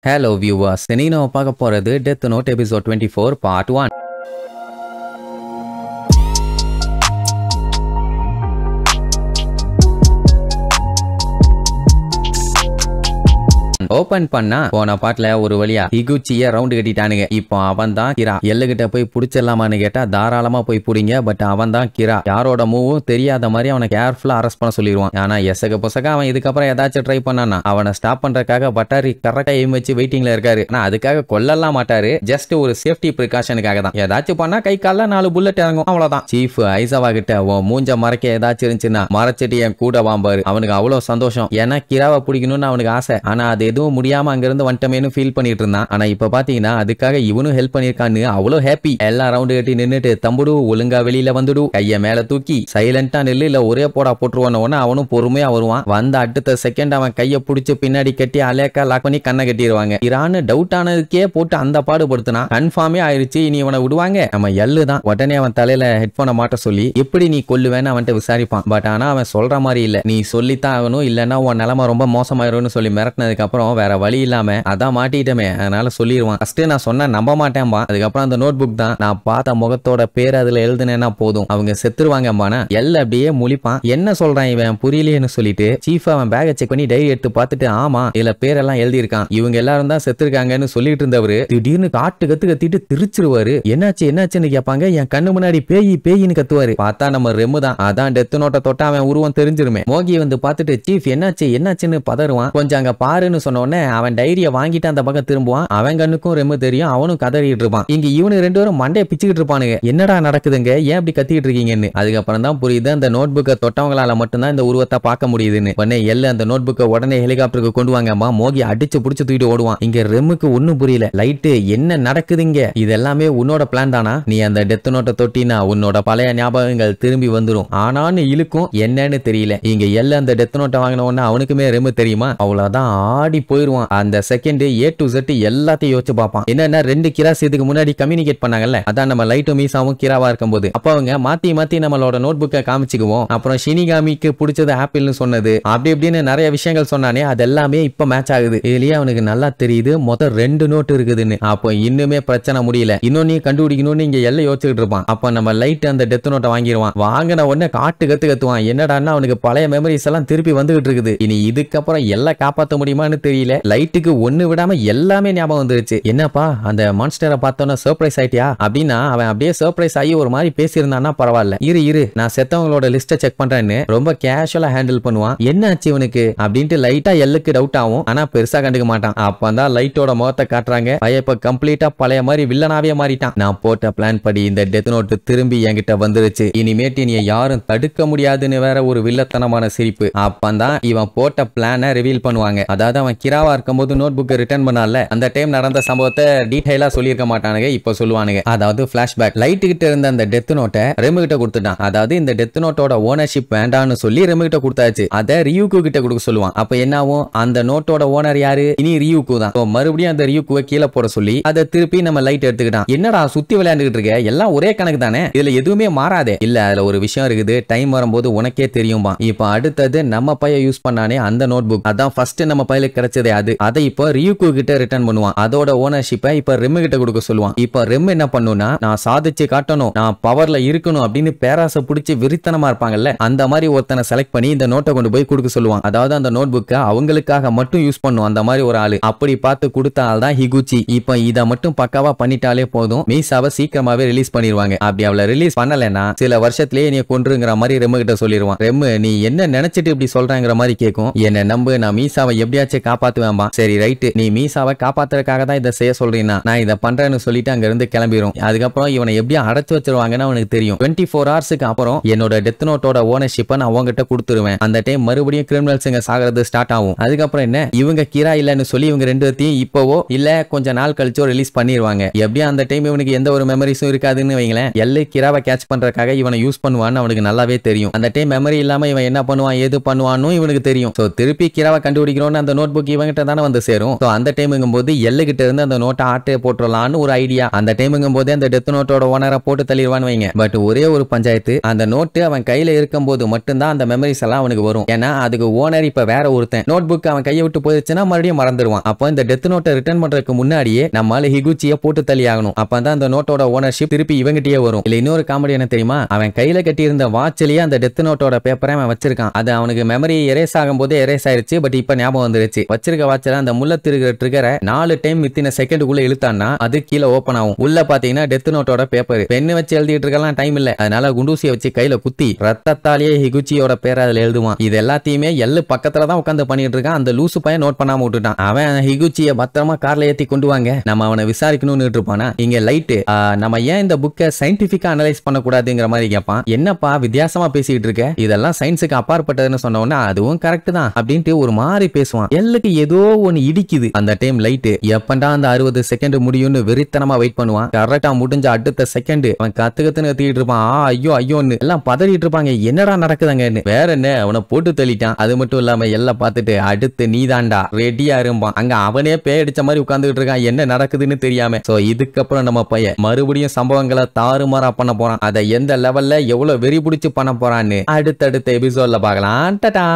Hello viewers, இன்னைக்கு நம்ம பார்க்க போறது Death Note episode 24 part 1. Open பண்ணா போன பாட்டுல ஒரு வழியா ஹிகுச்சிய ரவுண்ட் கட்டிட்டானுங்க. இப்போ அவன் தான் கிரா. எல்லுகிட்ட போய் புடிச்சிடலாமான்னு கேட்டா தாராளமா போய் புடிங்க. பட் அவன் தான் கிரா. யாரோட மூவும் தெரியாத மாதிரி அவனை கேர்ஃபுல்லா அரெஸ்ட் பண்ண சொல்லிடுவான். ஆனா எசக பொசக அவன் இதுக்கப்புறம் ஏதாச்சும் ட்ரை பண்ணானா அவனை ஸ்டாப் பண்றதுக்காக பட்டாரி கரெக்டா எய்ம் வச்சு வெயிட்டிங்ல இருக்காரு. ஆனா அதுக்காக கொல்லலாம் மாட்டாரு. ஜஸ்ட் ஒரு சேஃப்டி ப்ரிகாஷனுக்காக தான். ஏதாச்சும் பண்ணா கை கால 4 புல்லட் இறங்கும், அவ்வளவுதான். சீஃப் ஐசாவா கிட்ட மூஞ்ச மறைக்க ஏதாச்சும் இருந்துச்சுன்னா மறைச்சிட்டு என் கூட வாம்பாரு. அவனுக்கு அவ்வளவு சந்தோஷம். ஏன்னா கிராவை பிடிக்கணும்னு அவனுக்கு ஆசை. ஆனா அது எதுவும் முடியாம அங்கிருந்து வந்துட்டமேனு ஃபீல் பண்ணிட்டு இருந்தான். ஆனா இப்ப பாத்தீங்கன்னா அதுக்காக இவனும் ஹெல்ப் பண்ணிருக்கான்னு அவ்வளவு ஹாப்பி. எல்லாம் ரவுண்ட் கட்டி நின்னுட்டு தம்புடு ஒழுங்கா வெளியில வந்துடு, கைய மேல தூக்கி சைலண்டா நில்லு, இல்ல ஒரே போடா போட்டுருவான அவனும் பொறுமையா வருவான். வந்த அடுத்த செகண்ட் அவன் கைய புடிச்சு பின்னாடி கட்டி அலேக்கா லாக் பண்ணி கண்ணை கட்டிடுவாங்க. இரான்னு டவுட் ஆனதுக்கே போட்டு அந்த பாடுபடுத்தினா கன்ஃபார்மே ஆயிருச்சு. இனி இவனை விடுவாங்க நம்ம எள்ளு தான். உடனே அவன் தலையில ஹெட்போனை மாட்ட சொல்லி எப்படி நீ கொல்லுவேன்னு அவன்கிட்ட விசாரிப்பான். பட் ஆனா அவன் சொல்ற மாதிரி இல்ல, நீ சொல்லித்தான் ஆகணும், இல்லன்னா உன் நிலைமை ரொம்ப மோசமாயிரும்னு சொல்லி மிரட்டினதுக்கு அப்புறம் வேற வழி இல்லாம அதான் மாட்டிட்டமே அதனால சொல்லிடுவான். ஃபர்ஸ்ட் நான் சொன்ன நம்ப மாட்டேன்பா. அதுக்கப்புறம் அந்த நோட் புக் தான் நான் பார்த்த முகத்தோட பேர் அதுல எழுதுனேன்னா போதும், அவங்க செத்துருவாங்கம்பானா. எல்ல அப்படியே முழிப்பான். என்ன சொல்றான் இவன் புரியலையேன்னு சொல்லிட்டு சீஃப் அவன் பேக்கை செக் பண்ணி டைரி எடுத்து பார்த்துட்டு ஆமா இதுல பேரெல்லாம் எழுதியிருக்கான், இவங்க எல்லாரும் தான் செத்துருக்காங்கன்னு சொல்லிட்டு இருந்தவரு திடீர்னு காட்டு கத்திட்டு திருச்சிருவாரு. என்னாச்சுன்னு கேட்பாங்க. என் கண்ணு முன்னாடி பேய் பேயின்னு கத்துவாரு. பார்த்தா நம்ம ரெம்மு தான். அதான் டெத் நோட்டை தொட்டா அவன் உருவம் தெரிஞ்சிருமே. மோகி வந்து பார்த்துட்டு சீஃப் என்னாச்சுன்னு பதறுவான். கொஞ்சம் அங்க பாருன்னு சொன்ன உடனே அவன் டைரிய வாங்கிட்டு அந்த பக்கம் திரும்புவான். அவன் கண்ணுக்கும் ரெம்மு தெரியும், அவனும் கதறிட்டு இருப்பான். இங்க இவனு 2 பேரும் மண்டைய பிச்சுக்கிட்டு இருப்பானுங்க. என்னடா நடக்குதுங்க, ஏன் இப்படி கத்திட்டு இருக்கீங்கன்னு. அதுக்கப்புறம் தான் புரியுது அந்த நோட் புக்கை தொட்டவங்களால மட்டும்தான் இந்த உருவத்தை பார்க்க முடியுதுன்னு. உடனே எல்ல அந்த நோட் புக்கை உடனே ஹெலிகாப்டருக்கு கொண்டு வாங்கம்மா. மோகி அடிச்சு புடிச்சு தூக்கிட்டு ஓடுவான். இங்க ரெம்முக்கு ஒன்னும் புரியல. லைட்டு என்ன நடக்குதுங்க, இது எல்லாமே உன்னோட பிளான் தானா? நீ அந்த டெத் நோட்டை தொட்டினா உன்னோட பழைய ஞாபகங்கள் திரும்பி வந்துடும். ஆனான்னு இழுக்கும், என்னன்னு தெரியல. இங்க எல்ல அந்த டெத் நோட்டை வாங்கின உடனே அவனுக்குமே ரெம்மு தெரியுமா, அவ்வளவுதான் ஆடி போயிருவான். அந்த செகண்ட் A to Z எல்லாத்தையும் யோசிச்சு பார்ப்பான். என்னன்னா 2 கிராஸ் இதுக்கு முன்னாடி கம்யூனிகேட் பண்ணாங்கல்ல, அதான் நம்ம லைட்டும் மீசாவும் கிராவா இருக்கும்போது அப்ப அவங்க மாத்தி நம்மளோட நோட் புக்கை காமிச்சுக்குவோம். அப்புறம் ஷினிகாமிக்கு பிடிச்சது ஆப்பிள்னு சொன்னது அப்படி இப்படின்னு நிறைய விஷயங்கள் சொன்னானே, அது எல்லாமே இப்ப மேட்ச் ஆகுது. இதுலயே அவனுக்கு நல்லா தெரியுது மொத்தம் 2 நோட் இருக்குதுன்னு. அப்போ இன்னுமே பிரச்சனை முடியல, இன்னொன்னு கண்டுபிடிக்கணும்னு இங்க எல்லாம் யோசிச்சுட்டு இருப்பான். அப்ப நம்ம லைட் அந்த டெத் நோட்டை வாங்கிடுவான். வாங்கின உடனே காட்டு கத்துவான். என்னடான்னா அவனுக்கு பழைய மெமரிஸ் எல்லாம் திருப்பி வந்துகிட்டு இருக்குது. இனி இதுக்கப்புறம் எல்லாம் காப்பாற்ற முடியுமான்னு தெரியல. லைட்டுக்கு ஒண்ணு விடாம எல்லாமே ஞாபகம் வந்துருச்சு. என்னப்பா அந்த மான்ஸ்டரை பார்த்தோன்னா சர்ப்ரைஸ் ஆயிட்டியா அப்படின்னா அவன் அப்படியே சர்ப்ரைஸ் ஆகி ஒரு மாதிரி பேசியிருந்தான்னா பரவாயில்ல. இரு நான் செத்தவங்களோட லிஸ்ட்டை செக் பண்றேன்னு ரொம்ப கேஷுவலா ஹேண்டில் பண்ணுவான். என்ன ஆச்சு இவனுக்கு அப்படின்ட்டு லைட்டா எல்லுக்கு டவுட் ஆகும். ஆனா பெருசா கண்டுக்க மாட்டான். அப்பதான் லைட்டோட முகத்தை காட்டுறாங்க. இப்ப கம்ப்ளீட்டா பழைய மாதிரி வில்லனாவே மாறிட்டான். நான் போட்ட பிளான் படி இந்த டெத் நோட் திரும்பி என்கிட்ட வந்துருச்சு. இனிமேட்டு நீ யாரும் தடுக்க முடியாதுன்னு வேற ஒரு வில்லத்தனமான சிரிப்பு. அப்பதான் இவன் போட்ட பிளானை ரிவீல் பண்ணுவாங்க. அதாவது அவன் கிராவா இருக்கும்போது நோட் புக் ரிட்டர்ன் பண்ணால அந்த டைம் நடந்த சம்பவத்தை டீடைலா சொல்லியிருக்க மாட்டானுங்க, இப்ப சொல்லுவானுங்க. அதாவது பிளாஷ்பேக். லைட் கிட்ட இருந்த அந்த டெத் நோட்டை ரெமு கிட்ட கொடுத்துட்டான். அதாவது இந்த டெத் நோட்டோட ஓனர்ஷிப் வேண்டாம்னு சொல்லி ரெமு கிட்ட கொடுத்தாச்சு. அதை ரியூக்கு கிட்ட கொடுக்க சொல்லுவான். அப்ப என்னாவும் அந்த நோட்டோட ஓனர் யாரு, இனி ரியூக்கு தான். மறுபடியும் அந்த ரியூக்குவை கீழே போட சொல்லி அதை திருப்பி நம்ம லைட் எடுத்துக்கிட்டான். என்னடா சுத்தி விளையாண்டுகிட்டு இருக்க, எல்லாம் ஒரே கணக்கு தானே, இதுல எதுவுமே மாறாதே. இல்ல அதுல ஒரு விஷயம் இருக்குது, டைம் வரும்போது உனக்கே தெரியும்பா. இப்ப அடுத்தது நம்ம பைய யூஸ் பண்ணானே அந்த நோட் புக், அதான் ஃபர்ஸ்ட் நம்ம பையில கிடைச்சதே அது. அதை இப்போ ரியூக்கு கிட்ட ரிட்டர்ன் பண்ணுவான். அதோட ஓனர்ஷிப்பை இப்ப ரெம்மு கிட்ட கொடுக்க சொல்லுவான். இப்ப ரெம்மு என்ன பண்ணுனா நான் சாதிச்சு காட்டணும், நான் பவர்ல இருக்கணும் அப்படின்னு பேராசை பிடிச்சி விரித்தனமா இருப்பாங்கல்ல, அந்த மாதிரி ஒருத்தனை செலக்ட் பண்ணி இந்த நோட்டை கொண்டு போய் கொடுக்க சொல்லுவான். அதாவது அந்த நோட் புக்கை அவங்களுக்காக மட்டும் யூஸ் பண்ணும் அந்த மாதிரி ஒரு ஆளு. அப்படி பார்த்து கொடுத்த ஆள் தான் ஹிகுச்சி. இப்ப இதை மட்டும் பக்காவா பண்ணிட்டாலே போதும், மீசாவை சீக்கிரமாவே ரிலீஸ் பண்ணிடுவாங்க. அப்படி அவளை ரிலீஸ் பண்ணலன்னா சில வருஷத்திலேயே நீ கொன்றுங்கிற மாதிரி ரெம்மு கிட்ட சொல்லிடுவான். ரெம்மு நீ என்ன நினைச்சிட்டு இப்படி சொல்றாங்கிற மாதிரி கேட்கும். என்ன நம்பு, நான் மீசாவை எப்படியாச்சும் காப்பாத்துவேன்பா. சரி ரைட்டு, நீ மீசாவை காப்பாத்துறதுக்காக தான் இதை செய்ய சொல்றீங்கன்னா நான் இதை பண்றேன்னு சொல்லிட்டு அங்க இருந்து கிளம்பிடும். அதுக்கப்புறம் இவனை எப்படியும் அடைச்சு வச்சிருவாங்கன்னு அவனுக்கு தெரியும். 24 ஹவர்ஸ்க்கு அப்புறம் என்னோட டெத் நோட்டோட ஓனர்ஷிப்பை நான் உங்ககிட்ட கொடுத்துருவேன். அந்த டைம் மறுபடியும் கிரிமினல்ஸ் சாகிறது ஸ்டார்ட் ஆகும். அதுக்கப்புறம் என்ன, இவங்க கிரா இல்லன்னு சொல்லி இவங்க 2 பேத்தையும் இப்பவோ இல்ல கொஞ்ச நாள் கழிச்சோ ரிலீஸ் பண்ணிடுவாங்க. எப்படியும் அந்த டைம் இவனுக்கு எந்த ஒரு மெமரிஸும் இருக்காதுன்னு வைங்களேன். எல்லை கிராவை கேட்ச் பண்றதுக்காக இவனை யூஸ் பண்ணுவான்னு அவனுக்கு நல்லாவே தெரியும். அந்த டைம் மெமரி இல்லாம இவன் என்ன பண்ணுவான் ஏது பண்ணுவான்னு இவனுக்கு தெரியும். சோ திருப்பி கிராவை கண்டுபிடிக்கிறோன்னு அந்த நோட் புக் நமக்கு இவங்கிட்ட தானே வந்து சேரும். அந்த டைமுங்கும் போது எல்லு கிட்ட இருந்து அந்த நோட்டை ஆட்டே போட்டுடலான்னு ஒரு ஐடியா. அந்த டைமுங்கும் போது அந்த டெத் நோட்டோட ஓனரை போட்டு தள்ளிடுவான்னு வைங்க. பட் ஒரே ஒரு பஞ்சாயத்து, அந்த நோட்டு அவன் கையில இருக்கும் போது மட்டும்தான் அந்த மெமரிஸ் எல்லாம் அவனுக்கு வரும். ஏன்னா அதுக்கு ஓனர் இப்ப வேற ஒருத்தன். நோட் புக் அவன் கையை விட்டு போயிடுச்சுன்னா மறுபடியும் மறந்துடுவான். அப்போ இந்த டெத் நோட்டை ரிட்டர்ன் பண்றதுக்கு முன்னாடியே நம்மால ஹிகுச்சியை போட்டு தள்ளி ஆகணும். அப்பதான் அந்த நோட்டோட ஓனர்ஷிப் திருப்பி இவங்கிட்டே வரும். இல்ல இன்னொரு காமெடி என்ன தெரியுமா, அவன் கையில கட்டி இருந்த வாட்ச்லயே அந்த டெத் நோட்டோட பேப்பரை அவன் வச்சிருக்கான். அது அவனுக்கு மெமரி எரேஸ் ஆகும் போதே எரேஸ் ஆயிருச்சு. பட் இப்ப ஞாபகம் வந்துருச்சு. வச்சிருக்க வாட்ச்ல அந்த முள்ள திருகிற ட்ரிகரை 4 டைம் வித்தின் செகண்டுக்குள்ள இழுத்தான்னா அது கீழே ஓபன் ஆகும். உள்ள பாத்தீங்கன்னா டெத் நோட்டோட பேப்பர். பெண்ணு வச்சு எழுதிட்டு இருக்கலாம் டைம் இல்ல. அதனால குண்டூசியை வச்சு கையில குத்தி ரத்தத்தாலேயே ஹிகுச்சியோட பேரை அதுல எழுதுவான். இது எல்லாத்தையுமே எல்லு பக்கத்துல தான் உட்காந்து பண்ணிட்டு இருக்கான். அந்த லூசு பையன் நோட் பண்ணாம விட்டுட்டான். அவன் ஹிகுச்சியை பத்திரமா கார்ல ஏத்தி கொண்டு வாங்க, நம்ம அவனை விசாரிக்கணும்னு இருப்பானா. இங்க லைட் நம்ம ஏன் இந்த புக்கை சயின்டிபிக்கா அனலைஸ் பண்ணக்கூடாதுங்கிற மாதிரி கேட்பான். என்னப்பா வித்தியாசமா பேசிட்டு இருக்க, இதெல்லாம் சயின்ஸுக்கு அப்பாற்பட்டதுன்னு சொன்ன உடனே அதுவும் கரெக்ட் தான் அப்படின்ட்டு ஒரு மாதிரி பேசுவான். எல்லுக்கு ஏதோ ஒன்னு இடிக்குது. அந்த டைம் லைட் எப்பண்டா அந்த 60 செகண்ட் முடியும்னு வெறித்தனமா வெயிட் பண்ணுவான். கரெக்டா முடிஞ்ச அடுத்த செகண்ட் அவன் கத்துன்னு கத்திட்டு இருப்பான். ஐயோ ஐயோன்னு எல்லாம் பதறிட்டு இருப்பாங்க. என்னடா நடக்குதுங்கன்னு. வேற என்ன, அவனை போட்டு தள்ளிட்டான். அது மட்டும் இல்லாம எல்லாம் பார்த்துட்டு அடுத்து நீதாண்டா ரெடியா இருப்பான். அங்க அவனே பேய் அடிச்ச மாதிரி உட்கார்ந்துட்டு இருக்கான், என்ன நடக்குதுன்னு தெரியாம. சோ இதுக்கப்புறம் நம்ம பையன் மறுபடியும் சம்பவங்களை தாறுமாறா பண்ண போறான். அதை எந்த லெவல்ல எவ்வளவு வெறி பிடிச்சு பண்ண போறான்னு அடுத்தடுத்த எபிசோட்ல பார்க்கலாம். டாடா.